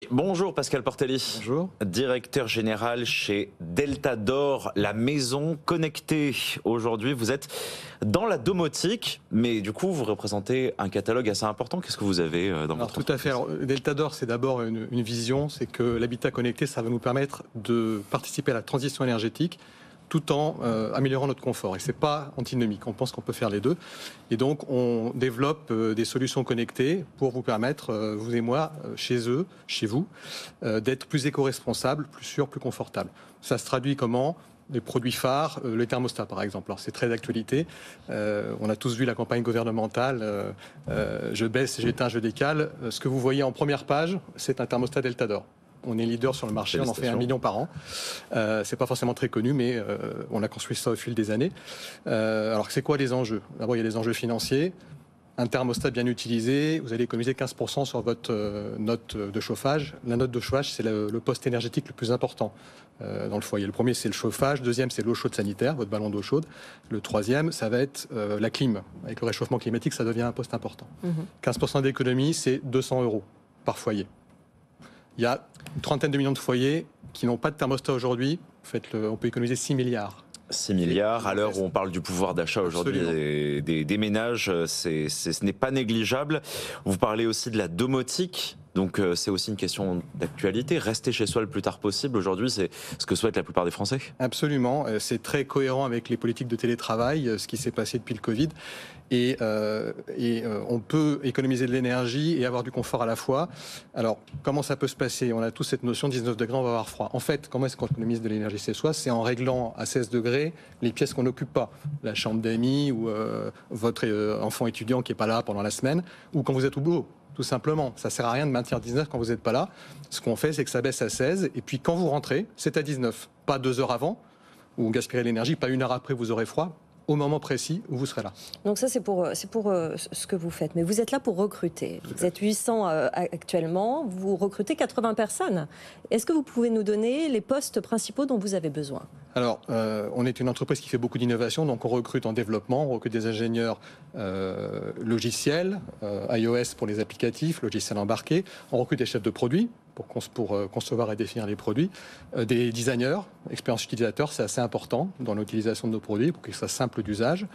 Bonjour Pascal Portelli. Bonjour. Directeur général chez Deltador, la maison connectée. Aujourd'hui, vous êtes dans la domotique, mais du coup, vous représentez un catalogue assez important. Qu'est-ce que vous avez dans votre Tout à fait. Alors, Deltador, c'est d'abord une vision, c'est que l'habitat connecté, ça va nous permettre de participer à la transition énergétique tout en améliorant notre confort. Et c'est pas antinomique, on pense qu'on peut faire les deux. Et donc, on développe des solutions connectées pour vous permettre, vous et moi, chez eux, chez vous, d'être plus éco-responsables, plus sûrs, plus confortables. Ça se traduit comment ? Les produits phares, le thermostat par exemple. Alors c'est très d'actualité. On a tous vu la campagne gouvernementale. Je baisse, j'éteins, je décale. Ce que vous voyez en première page, c'est un thermostat Deltador. On est leader sur le marché, on en fait 1 million par an. C'est pas forcément très connu, mais on a construit ça au fil des années. Alors c'est quoi les enjeux ? D'abord, il y a les enjeux financiers. Un thermostat bien utilisé, vous allez économiser 15% sur votre note de chauffage. La note de chauffage, c'est le poste énergétique le plus important dans le foyer. Le premier, c'est le chauffage. Deuxième, c'est l'eau chaude sanitaire, votre ballon d'eau chaude. Le troisième, ça va être la clim. Avec le réchauffement climatique, ça devient un poste important. 15% d'économie, c'est 200 € par foyer. Il y a une trentaine de millions de foyers qui n'ont pas de thermostat aujourd'hui. On peut économiser 6 milliards. 6 milliards, à l'heure où on parle du pouvoir d'achat aujourd'hui des ménages, ce n'est pas négligeable. Vous parlez aussi de la domotique, donc c'est aussi une question d'actualité. Rester chez soi le plus tard possible, aujourd'hui, c'est ce que souhaitent la plupart des Français. Absolument, c'est très cohérent avec les politiques de télétravail, ce qui s'est passé depuis le Covid. Et on peut économiser de l'énergie et avoir du confort à la fois. Alors, comment ça peut se passer ? On a tous cette notion, 19 degrés, on va avoir froid. En fait, comment est-ce qu'on économise de l'énergie chez soi ? C'est en réglant à 16 degrés les pièces qu'on n'occupe pas. La chambre d'amis ou votre enfant étudiant qui n'est pas là pendant la semaine, ou quand vous êtes au boulot. Tout simplement, ça ne sert à rien de maintenir 19 quand vous n'êtes pas là. Ce qu'on fait, c'est que ça baisse à 16, et puis quand vous rentrez, c'est à 19. Pas 2 heures avant, où vous gaspillez l'énergie, pas 1 heure après, vous aurez froid, au moment précis où vous serez là. Donc ça, c'est pour ce que vous faites. Mais vous êtes là pour recruter. Vous êtes 800 actuellement, vous recrutez 80 personnes. Est-ce que vous pouvez nous donner les postes principaux dont vous avez besoin ? Alors, on est une entreprise qui fait beaucoup d'innovation, donc on recrute en développement, on recrute des ingénieurs logiciels, iOS pour les applicatifs, logiciels embarqués, on recrute des chefs de produits pour concevoir et définir les produits, des designers, expérience utilisateur, c'est assez important dans l'utilisation de nos produits pour qu'ils soient simples d'usage.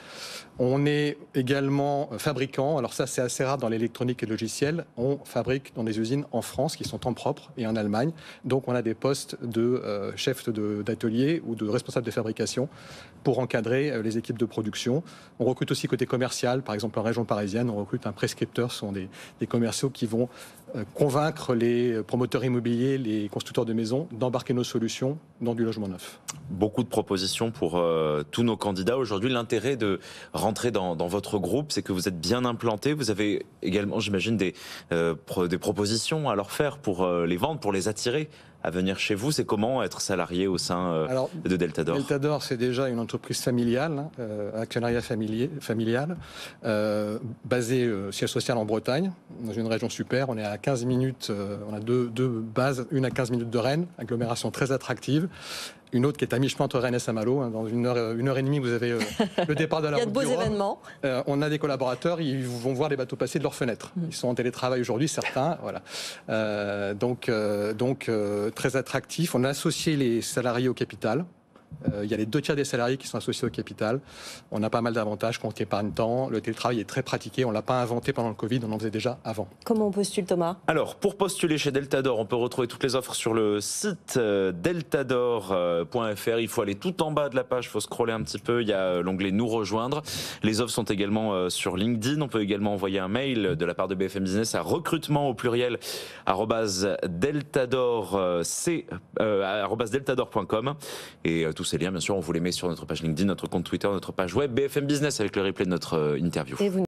On est également fabricant, alors ça c'est assez rare dans l'électronique et le logiciel, on fabrique dans des usines en France qui sont en propre et en Allemagne, donc on a des postes de chefs d'atelier ou de responsables de fabrication pour encadrer les équipes de production. On recrute aussi côté commercial, par exemple en région parisienne, on recrute un prescripteur, ce sont des commerciaux qui vont convaincre les promoteurs immobiliers, les constructeurs de maisons d'embarquer nos solutions dans du logement neuf. Beaucoup de propositions pour tous nos candidats. Aujourd'hui, l'intérêt de rentrer dans votre groupe, c'est que vous êtes bien implanté. Vous avez également, j'imagine, des propositions à leur faire pour les vendre, pour les attirer à venir chez vous. C'est comment être salarié au sein de Deltador ? Deltador, c'est déjà une entreprise familiale, actionnariat familial, basée siège social en Bretagne, dans une région super. On est à 15 minutes, on a deux bases, une à 15 minutes de Rennes, agglomération très attractive. Une autre qui est à mi-chemin entre Rennes et Saint-Malo. Dans une heure et demie, vous avez le départ de la route du Rhum. Il y a de beaux événements. On a des collaborateurs, ils vont voir les bateaux passer de leurs fenêtres. Ils sont en télétravail aujourd'hui, certains. Voilà. Donc, très attractif. On a associé les salariés au capital. Il y a les 2 tiers des salariés qui sont associés au capital. On a pas mal d'avantages, compte épargne-temps. Le télétravail est très pratiqué. On ne l'a pas inventé pendant le Covid, on en faisait déjà avant. Comment on postule, Thomas ? Alors, pour postuler chez Deltador, on peut retrouver toutes les offres sur le site deltador.fr. Il faut aller tout en bas de la page, il faut scroller un petit peu. Il y a l'onglet Nous rejoindre. Les offres sont également sur LinkedIn. On peut également envoyer un mail de la part de BFM Business à recrutement au pluriel @deltador.com. Et tous ces liens, bien sûr, on vous les met sur notre page LinkedIn, notre compte Twitter, notre page web, BFM Business avec le replay de notre interview.